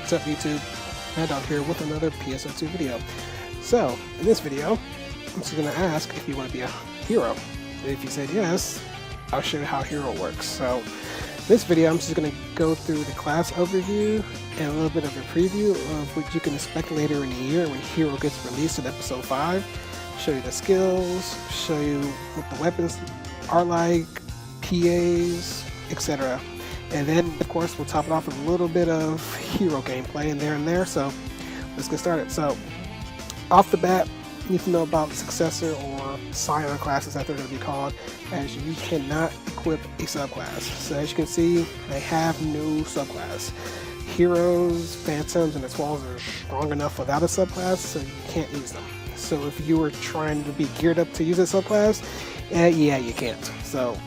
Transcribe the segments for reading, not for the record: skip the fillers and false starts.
What's up YouTube? Matt Dog here with another PSO2 video. So, in this video, I'm just going to ask if you want to be a hero. And if you said yes, I'll show you how hero works. So, this video I'm just going to go through the class overview and a little bit of a preview of what you can expect later in the year when Hero gets released in episode 5. Show you the skills, show you what the weapons are like, PAs, etc. And then, of course, we'll top it off with a little bit of hero gameplay in there. So, let's get started. So, off the bat, you need to know about Successor or Scion classes that they're going to be called, as you cannot equip a subclass. So, as you can see, they have no subclass. Heroes, Phantoms, and Etoiles are strong enough without a subclass, so you can't use them. So, if you were trying to be geared up to use a subclass, yeah, you can't. So,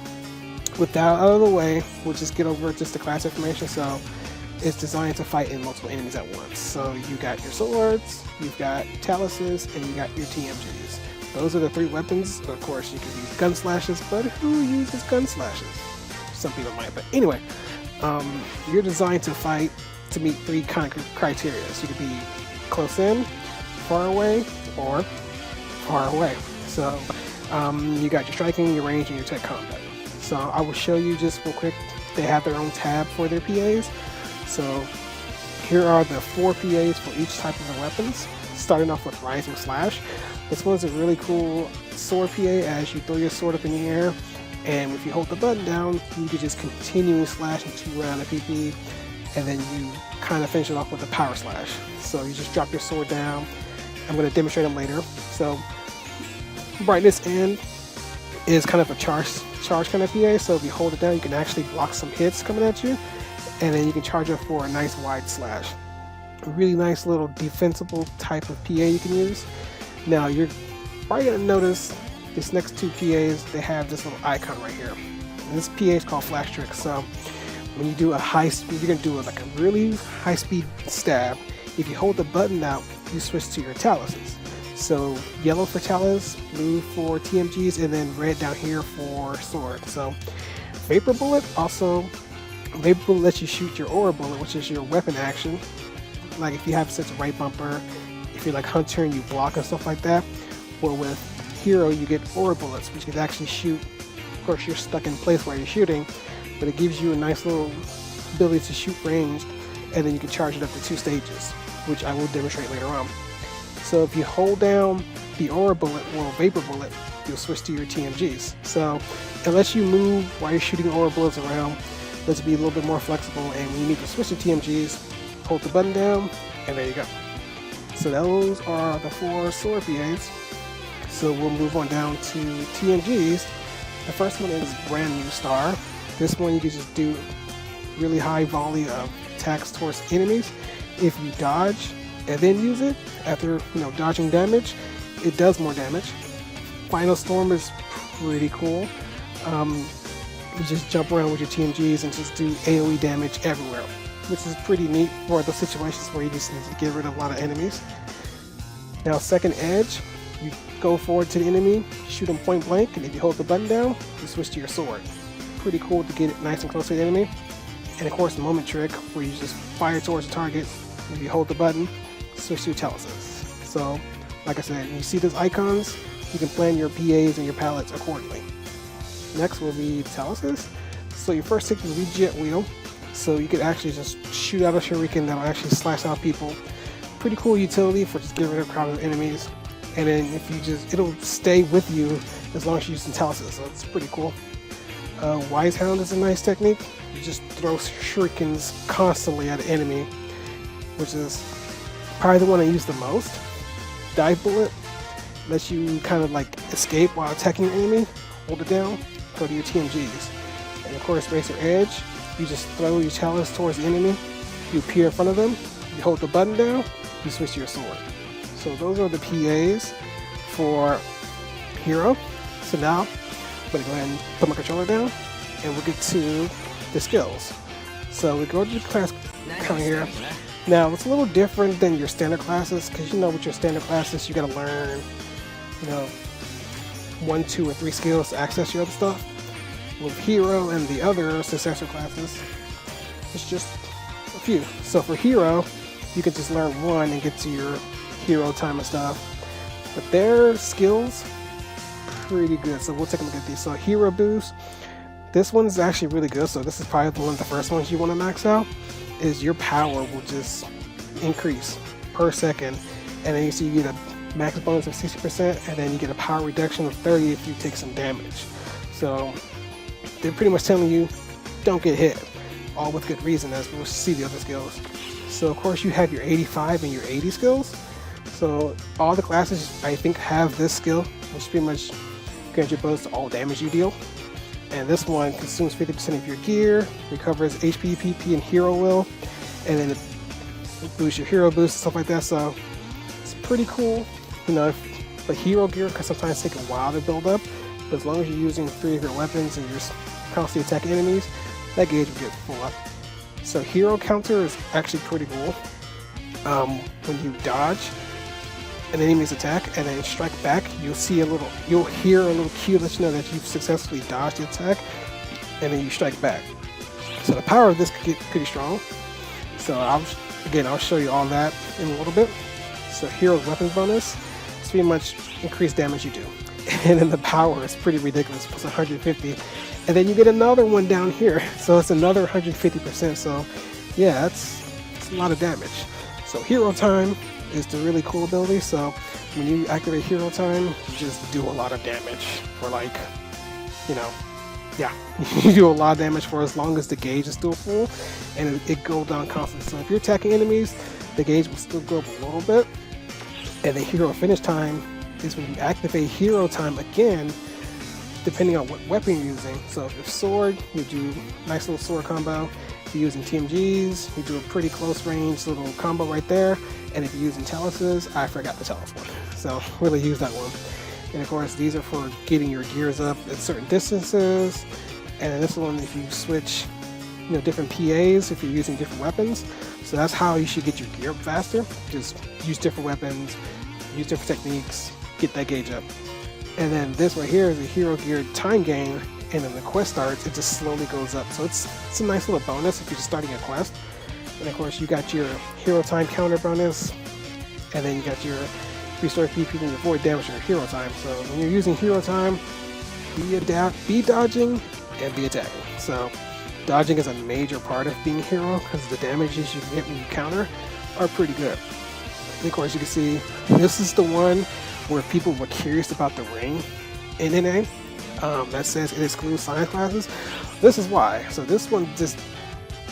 with that out of the way, we'll just get over just the class information. So it's designed to fight in multiple enemies at once. So you got your swords, you've got taluses, and you got your TMGs. Those are the 3 weapons. Of course, you can use gun slashes, but who uses gun slashes? Some people might, but anyway, you're designed to fight to meet 3 kind of criteria. So you could be close in, far away, or far away. So you got your striking, your range, and your tech combat. So I will show you just real quick. They have their own tab for their PAs. So here are the 4 PAs for each type of the weapons. Starting off with Rising Slash. This one's a really cool sword PA as you throw your sword up in the air, and if you hold the button down, you can just continually slash into round of PP, and then you kind of finish it off with a Power Slash. So you just drop your sword down. I'm going to demonstrate them later. So brightness end is kind of a charge kind of PA, so if you hold it down, you can actually block some hits coming at you, and then you can charge up for a nice wide slash. A really nice little defensible type of PA you can use. Now you're probably going to notice these next 2 PAs, they have this little icon right here. And this PA is called Flash Trick. So when you do a high speed, you're going to do like a really high speed stab. If you hold the button down, you switch to your taluses. So yellow for talus, blue for TMGs, and then red down here for sword. So Vapor Bullet lets you shoot your Aura Bullet, which is your weapon action. Like if you have such a right bumper, if you're like Hunter and you block and stuff like that. Or with Hero, you get Aura Bullets, which can actually shoot. Of course, you're stuck in place where you're shooting, but it gives you a nice little ability to shoot ranged, and then you can charge it up to 2 stages, which I will demonstrate later on. So if you hold down the Aura Bullet or Vapor Bullet, you'll switch to your TMGs. So it lets you move while you're shooting Aura Bullets around. Lets it be a little bit more flexible, and when you need to switch to TMGs, hold the button down, and there you go. So those are the 4 sword PAs. So we'll move on down to TMGs. The first one is Brand New Star. This one you can just do really high volley of attacks towards enemies. If you dodge and then use it after dodging damage, it does more damage. Final Storm is pretty cool. You just jump around with your TMGs and just do AoE damage everywhere, which is pretty neat for those situations where you just need to get rid of a lot of enemies. Now Second Edge, you go forward to the enemy, shoot them point blank, and if you hold the button down, you switch to your sword. Pretty cool to get it nice and close to the enemy. And of course Moment Trick, where you just fire towards the target. If you hold the button, switch to your taluses. So, like I said, you see those icons, you can plan your PAs and your palettes accordingly. Next will be taluses. So you first take the Rejet Wheel, so you can actually just shoot out a shuriken that'll actually slash out people. Pretty cool utility for just getting rid of crowded enemies. And then if you it'll stay with you as long as you're using taluses, so it's pretty cool. Wise Hound is a nice technique. You just throw shurikens constantly at an enemy, which is probably the one I use the most. Dive Bullet lets you kind of like escape while attacking your enemy. Hold it down, go to your TMGs. And of course, Racer Edge, you just throw your talus towards the enemy, you appear in front of them, you hold the button down, you switch to your sword. So those are the PAs for Hero. So now, I'm going to go ahead and put my controller down, and we'll get to the skills. So we go to the class count here. Now, it's a little different than your standard classes, because with your standard classes, you got to learn, 1, 2, or 3 skills to access your other stuff. With Hero and the other Successor classes, it's just a few. So for Hero, you could just learn one and get to your hero time and stuff. But their skills, pretty good. So we'll take a look at these. So hero boost, this one's actually really good. So this is probably one of the first ones you want to max out. Is your power will just increase per second, and then you see you get a max bonus of 60%, and then you get a power reduction of 30 if you take some damage. So they're pretty much telling you don't get hit, all with good reason, as we'll see the other skills. So of course you have your 85 and your 80 skills. So all the classes I think have this skill, which pretty much grants you bonus to all damage you deal. And this one consumes 50% of your gear, recovers HP, PP, and hero will, and then it boosts your hero boost and stuff like that. So it's pretty cool. You know, the hero gear can sometimes take a while to build up, but as long as you're using 3 of your weapons and you're constantly attacking enemies, that gauge will get full up. So hero counter is actually pretty cool. When you dodge an enemy's attack and then strike back, you'll hear a little cue that you know that you've successfully dodged the attack, and then you strike back. So the power of this could get pretty strong. So I'll show you all that in a little bit. So hero's weapons bonus, it's pretty much increased damage you do. And then the power is pretty ridiculous, plus 150. And then you get another one down here, so it's another 150%. So yeah, it's a lot of damage. So hero time is the really cool ability. So when you activate hero time, you just do a lot of damage for, like, you know, yeah, you do a lot of damage for as long as the gauge is still full, and it goes down constantly. So if you're attacking enemies, the gauge will still go up a little bit. And the hero finish time is when you activate hero time again, depending on what weapon you're using. So if you're sword, you do a nice little sword combo. If you're using TMGs, you do a pretty close range little combo right there. And if you're using Taluses, I forgot the Talus one, so really use that one. And of course, these are for getting your gears up at certain distances. And then this one, if you switch, you know, different PAs, if you're using different weapons. So that's how you should get your gear up faster. Just use different weapons, use different techniques, get that gauge up. And then this right here is a hero gear time gain, and then the quest starts, it just slowly goes up. So it's a nice little bonus if you're just starting a quest. And of course, you got your hero time counter bonus, and then you got your restore PP and avoid damage to your hero time. So when you're using hero time, be dodging and be attacking. So dodging is a major part of being a hero, because the damages you can get when you counter are pretty good. And of course, you can see this is the one where people were curious about the ring in NA. That says it excludes science classes. This is why. So this one just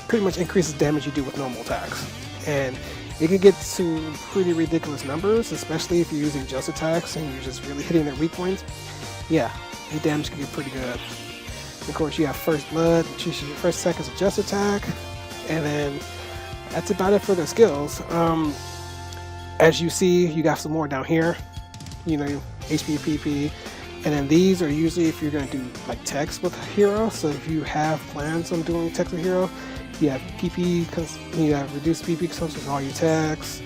pretty much increases damage you do with normal attacks, and it can get to pretty ridiculous numbers, especially if you're using just attacks and you're just really hitting their weak points. Yeah, the damage can get pretty good. Of course, you have first blood, which is your first attack is a just attack, and then that's about it for the skills. As you see, you got some more down here, you know, HP, PP, and then these are usually if you're going to do like text with a hero. So if you have plans on doing text with a hero, you have PP, you have reduced PP consumption for all your attacks,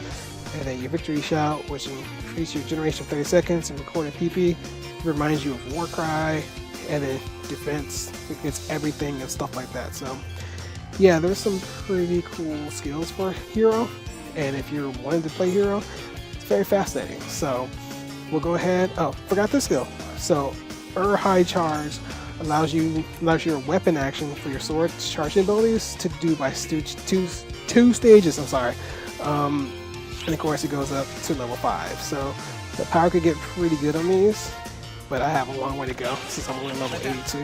and then your victory shout, which increases your generation of 30 seconds, and recorded PP reminds you of war cry, and then defense against everything and stuff like that. So yeah, there's some pretty cool skills for hero, and if you're wanting to play hero, it's very fascinating. So we'll go ahead. Oh, forgot this skill. So high charge allows your weapon action for your sword charging abilities to do by two stages. I'm sorry, and of course it goes up to level 5. So the power could get pretty good on these, but I have a long way to go since I'm only level 82.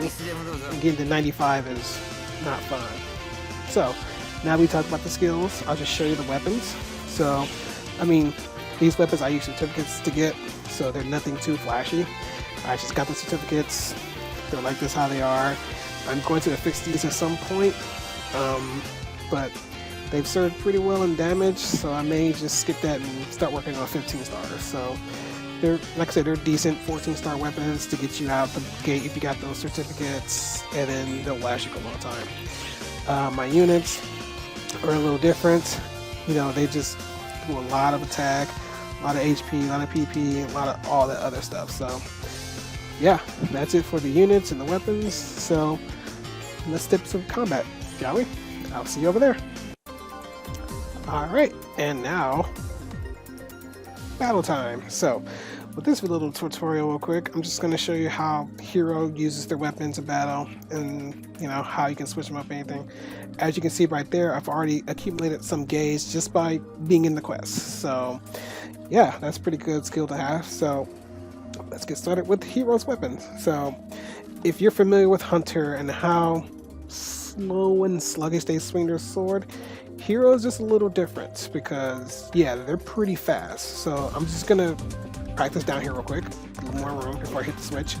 And getting to 95 is not fun. So now we talked about the skills. I'll just show you the weapons. So I mean, these weapons I use certificates to get, so they're nothing too flashy. I just got the certificates. They're like this how they are. I'm going to fix these at some point, but they've served pretty well in damage, so I may just skip that and start working on 15 stars. So they're, like I said, they're decent 14-star weapons to get you out the gate if you got those certificates, and then they'll last you for a long time. My units are a little different. You know, they just do a lot of attack, a lot of HP, a lot of PP, a lot of all that other stuff. So yeah, that's it for the units and the weapons. So let's step some combat, shall we? I'll see you over there. Alright, and now, battle time. So, with this little tutorial real quick, I'm just going to show you how Hero uses their weapons in battle and, you know, how you can switch them up anything. As you can see right there, I've already accumulated some gauge just by being in the quest. So, yeah, that's a pretty good skill to have. So, let's get started with Hero's weapons. So, if you're familiar with Hunter and how slow and sluggish they swing their sword, Hero's just a little different because, yeah, they're pretty fast. So I'm just gonna practice down here real quick, a little more room before I hit the switch.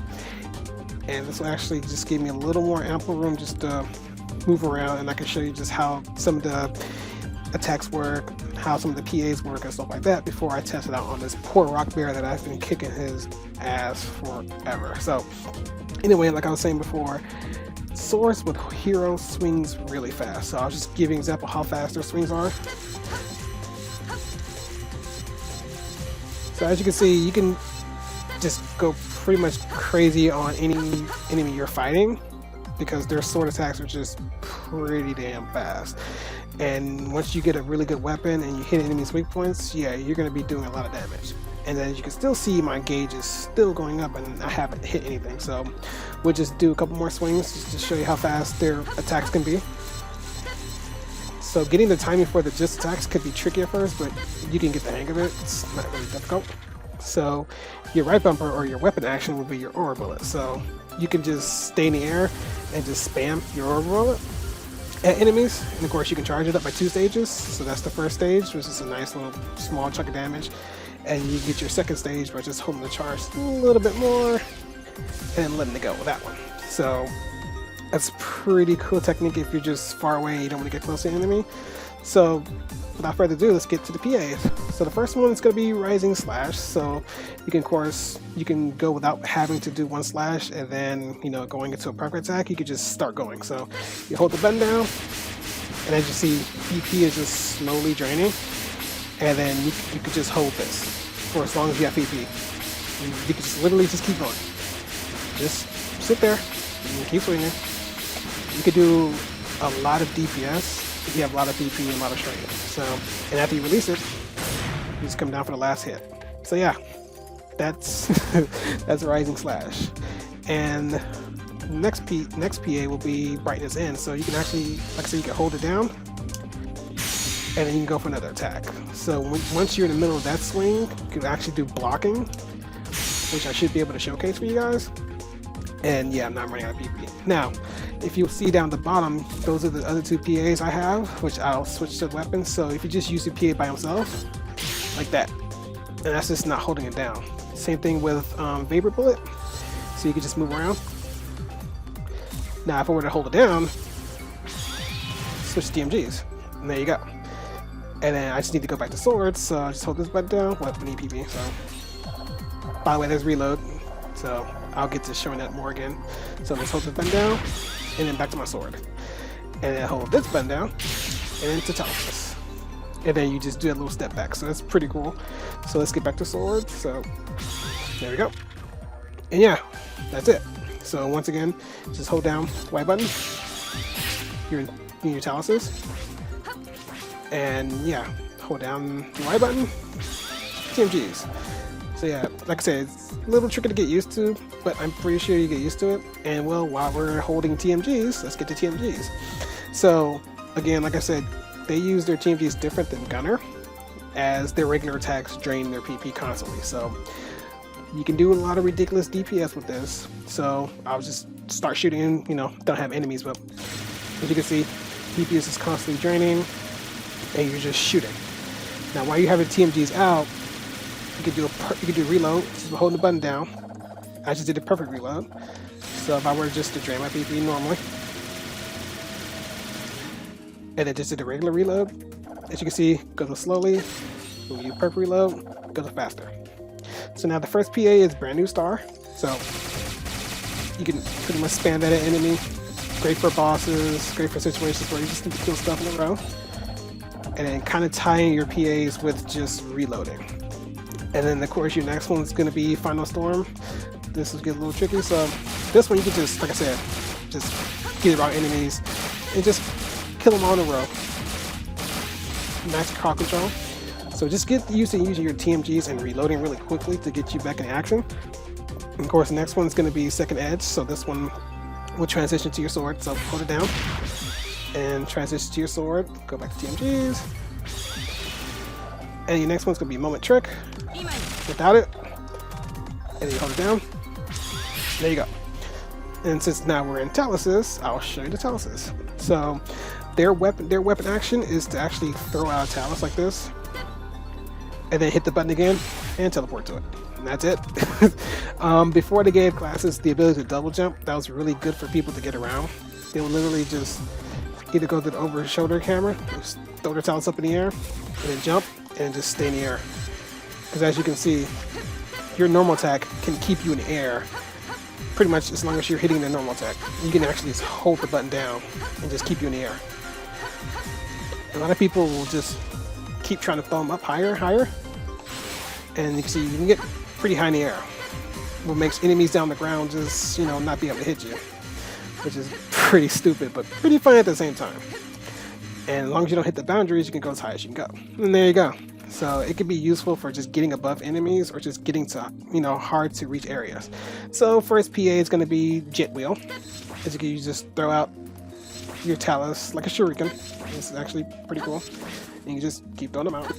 And this will actually just give me a little more ample room just to move around, and I can show you just how some of the attacks work, how some of the PAs work and stuff like that before I test it out on this poor rock bear that I've been kicking his ass forever. So anyway, like I was saying before, swords with Hero swings really fast. So I'll just give you an example how fast their swings are. So as you can see, you can just go pretty much crazy on any enemy you're fighting because their sword attacks are just pretty damn fast. And once you get a really good weapon and you hit enemies' weak points, yeah, you're going to be doing a lot of damage. And then you can still see my gauge is still going up and I haven't hit anything. So we'll just do a couple more swings just to show you how fast their attacks can be. So getting the timing for the just attacks could be tricky at first, but you can get the hang of it. It's not really difficult. So your right bumper or your weapon action will be your aura bullet. So you can just stay in the air and just spam your aura bullet at enemies. And of course you can charge it up by 2 stages. So that's the first stage, which is a nice little small chunk of damage. And you get your second stage by just holding the charge a little bit more and letting it go with that one. So that's a pretty cool technique if you're just far away and you don't want to get close to the enemy. So without further ado, let's get to the PAs. So the first one is going to be Rising Slash. So you can, of course, you can go without having to do 1 slash and then, you know, going into a perfect attack, you could just start going. So you hold the button down and as you see, PP is just slowly draining. And then you could just hold this for as long as you have PP. You can just literally just keep going. Just sit there and keep swinging. You could do a lot of DPS if you have a lot of PP and a lot of strength. So, and after you release it, you just come down for the last hit. So yeah, that's that's Rising Slash. And next PA will be Brightness In. So you can actually, like I said, you can hold it down and then you can go for another attack. So once you're in the middle of that swing, you can actually do blocking, which I should be able to showcase for you guys. And yeah, I'm not running out of PP. Now, if you see down the bottom, those are the other 2 PAs I have, which I'll switch to the weapon. So if you just use the PA by himself, like that, and that's just not holding it down. Same thing with Vapor Bullet, so you can just move around. Now, if I were to hold it down, switch to DMGs, and there you go. And then I just need to go back to swords, so I just hold this button down. Well, I need PP, so. By the way, there's reload, so I'll get to showing that more again. So let's hold this button down, and then back to my sword. And then hold this button down, and then to Telesis. And then you just do a little step back, so that's pretty cool. So let's get back to sword, so there we go. And yeah, that's it. So once again, just hold down the Y button, you're in your Telesis. And yeah, hold down the Y button, TMGs. So yeah, like I said, it's a little tricky to get used to, but I'm pretty sure you get used to it. And well, while we're holding TMGs, let's get to TMGs. So again, like I said, they use their TMGs different than Gunner, as their regular attacks drain their PP constantly. So you can do a lot of ridiculous DPS with this. So I'll just start shooting, you know, don't have enemies, but as you can see, PP is just constantly draining, and you're just shooting. Now, while you have your TMGs out, you can do reload just by holding the button down. I just did a perfect reload. So if I were just to drain my PP normally, and then just did a regular reload, as you can see, goes slowly. When you perfect reload, goes faster. So now the first PA is Brand New Star. So you can pretty much spam that at enemy. Great for bosses, great for situations where you just need to kill stuff in a row. And then kind of tying your PAs with just reloading. And then of course your next one's going to be Final Storm. This will get a little tricky. So this one you can just, like I said, just get around enemies and just kill them all in a row. max crowd control. So just get used to using your TMGs and reloading really quickly to get you back in action. And of course, the next one is going to be second edge. So this one will transition to your sword. So hold it down and transition to your sword. Go back to TMGs. And your next one's going to be moment trick. Without it. And then you hold it down. There you go. And since now we're in Taluses, I'll show you the Taluses. So their weapon action is to actually throw out a Talus like this, and then hit the button again and teleport to it. And that's it. Before they gave classes the ability to double jump, that was really good for people to get around. They would literally just either go to the over shoulder camera, just throw their Talus up in the air, and then jump and just stay in the air. Because as you can see, your normal attack can keep you in the air pretty much as long as you're hitting the normal attack. You can actually just hold the button down and just keep you in the air. A lot of people will just keep trying to throw them up higher, and you can see you can get pretty high in the air. What makes enemies down the ground just, not be able to hit you, which is pretty stupid, but pretty fun at the same time. And as long as you don't hit the boundaries, you can go as high as you can go. And there you go. So it can be useful for just getting above enemies or just getting to, hard to reach areas. So first PA is going to be Jet Wheel. As you can just throw out your Talus like a shuriken. This is actually pretty cool. And you can just keep throwing them out.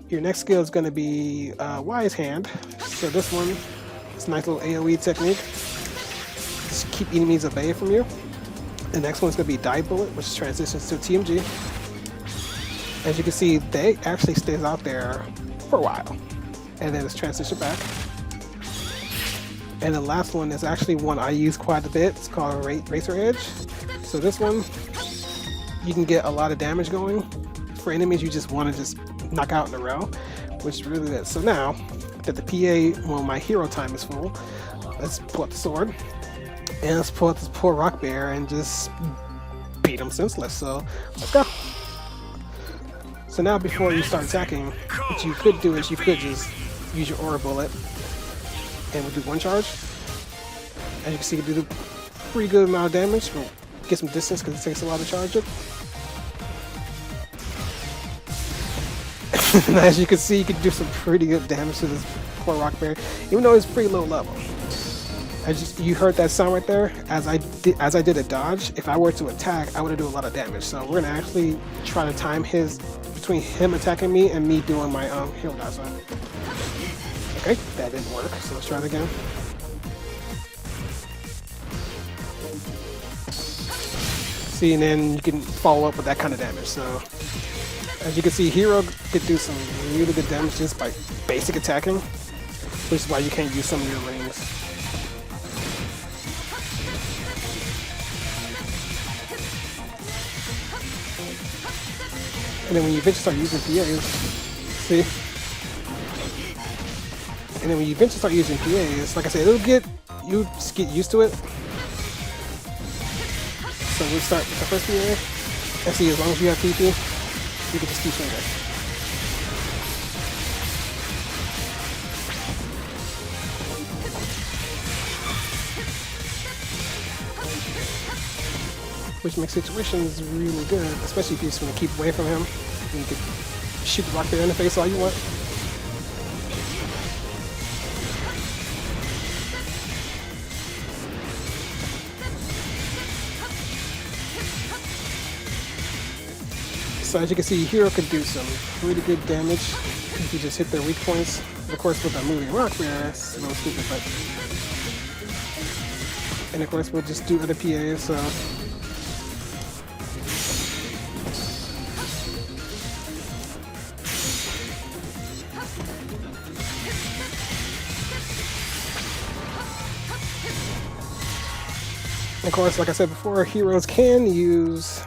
Your next skill is going to be Wise Hand. So this one is a nice little AoE technique. Just keep enemies at bay from you. The next one's going to be Dive Bullet, which transitions to TMG. As you can see, they actually stays out there for a while, and then it's transitioned back. And the last one is actually one I use quite a bit. It's called Racer Edge. So this one, you can get a lot of damage going. For enemies you just want to just knock out in a row, which is really good. So now that the PA, my hero time is full, let's pull up the sword, and let's pull up this poor rock bear and just beat him senseless. So let's go. So now before you start attacking, what you could do is you could just use your aura bullet and we'll do one charge. As you can see, you can do a pretty good amount of damage. We'll get some distance because it takes a lot to charge it. And as you can see, you can do some pretty good damage to this poor rock bear, even though it's pretty low level. You heard that sound right there? As I did a dodge, if I were to attack, I would do a lot of damage. So we're gonna actually try to time between him attacking me and me doing my hero dodge. Okay, that didn't work. So let's try it again. See, and then you can follow up with that kind of damage. So as you can see, hero could do some really good damage just by basic attacking, which is why you can't use some of your rings. And then when you eventually start using PAs, see? And then when you eventually start using PAs, like I said, you just get used to it. So we'll start with the first PA. And see, as long as you have PP, you can just keep swinging. Which makes situations really good, especially if you just want to keep away from him. You can shoot the rock bear in the face all you want. So as you can see, hero can do some pretty good damage if you just hit their weak points. Of course, with a moving rock bear, it's a little stupid, but... And of course, we'll just do other PAs, so... Of course, like I said before, heroes can use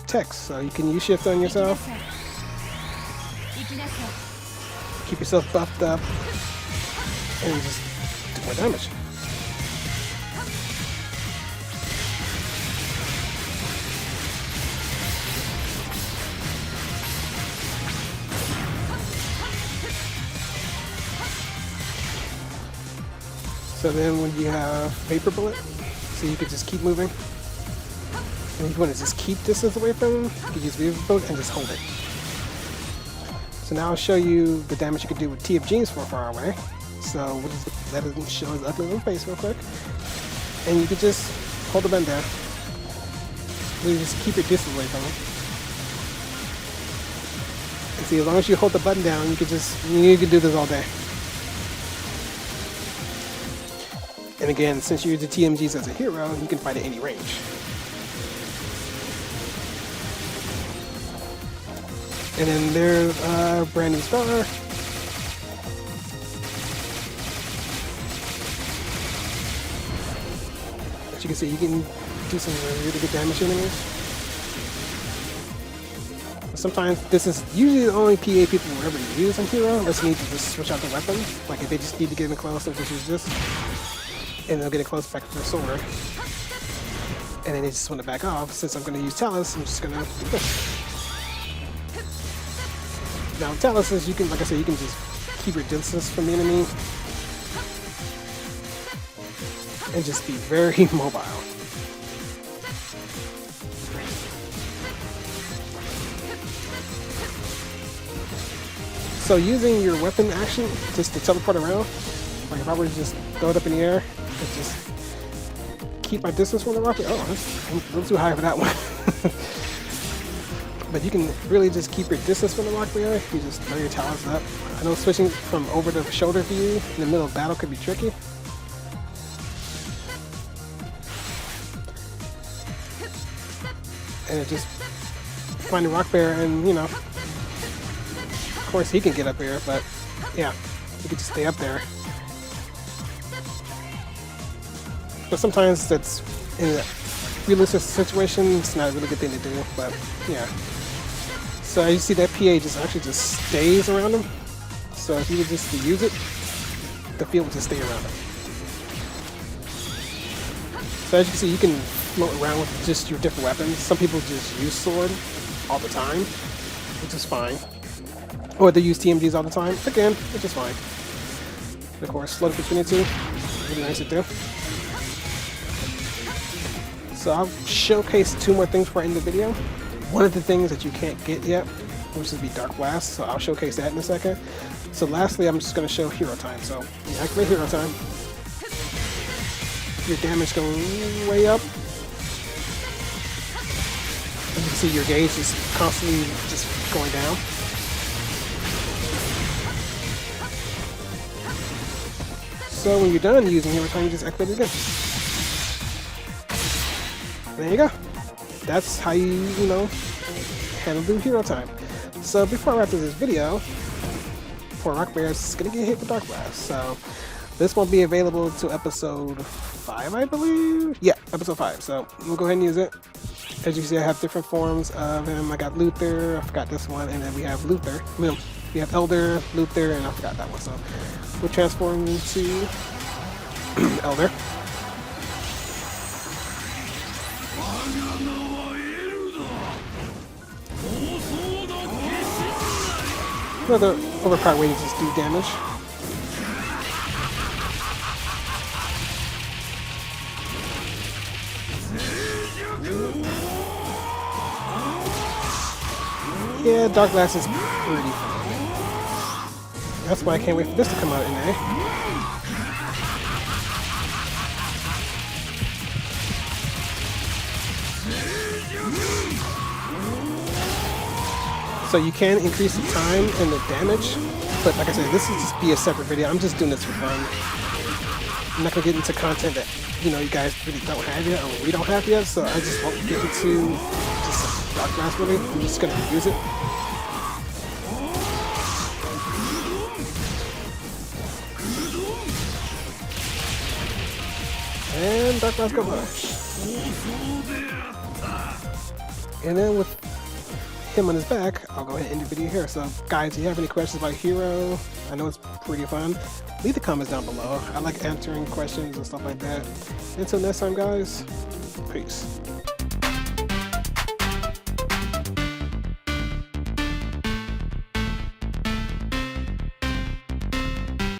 text, so you can use shift on yourself, keep yourself buffed up, and just do more damage. So then when you have Vapor Bullet, so you can just keep moving. And if you want to just keep distance away from him, you can use Revoke and just hold it. So now I'll show you the damage you can do with TFGs from far away. So we'll just let it show his ugly little face real quick. And you can just hold the button down. You just keep your distance away from him. And see, as long as you hold the button down, you can do this all day. And again, since you use the TMGs as a hero, you can fight at any range. And then there's brand new star. As you can see, you can do some really good damage to enemies. Sometimes this is usually the only PA people will ever use on hero, unless you need to just switch out the weapon. Like if they just need to get in close, they'll just use this. And they'll get it close back to their sword. And then they just want to back off. Since I'm going to use Talus, I'm just going to do this. Now Talus is, you can, like I said, you can just keep your distance from the enemy. And just be very mobile. So using your weapon action just to teleport around, like if I were to just throw it up in the air and just keep my distance from the rocket, oh, that's a little too high for that one. But you can really just keep your distance from the rocket area. You just throw your talents up. I know switching from over to shoulder view in the middle of battle could be tricky. And just find the rock bear and, you know, of course he can get up here, but yeah, you can just stay up there. But sometimes that's, in a realistic situation, it's not a really good thing to do, but yeah. So you see that PA just actually just stays around him. So if you were just to use it, the field will just stay around him. So as you can see, you can float around with just your different weapons. Some people just use sword all the time, which is fine. Or they use TMGs all the time, again, which is fine. And of course, slow between the two, really nice to do. So I'll showcase two more things before I end the video. One of the things that you can't get yet, which would be Dark Blast, so I'll showcase that in a second. So lastly, I'm just going to show Hero Time. So you activate Hero Time, your damage goes way up. As you can see, your gauge is constantly just going down. So when you're done using Hero Time, you just activate it again. There you go. That's how you handle Hero Time. So before I wrap up this video, poor Rock Bear is gonna get hit with Dark Blast. So this won't be available to episode 5, I believe. Yeah, episode 5. So we'll go ahead and use it. As you can see, I have different forms of him. I got Luther, I forgot this one, and then we have Luther. We have Elder, Luther, and I forgot that one. So we'll transform into Elder. Another overpowered way to just do damage. Yeah, Dark Blast is pretty fun. That's why I can't wait for this to come out in A. So you can increase the time and the damage, but like I said, this will just be a separate video. I'm just doing this for fun. I'm not gonna get into content that you guys really don't have yet, or we don't have yet. So I just won't get into just Dark Blast really. I'm just gonna use it. And Dark Blast goes up. And then with him on his back, I'll go ahead and end the video here. So guys, if you have any questions about Hero, I know it's pretty fun, leave the comments down below. I like answering questions and stuff like that. Until next time guys, peace.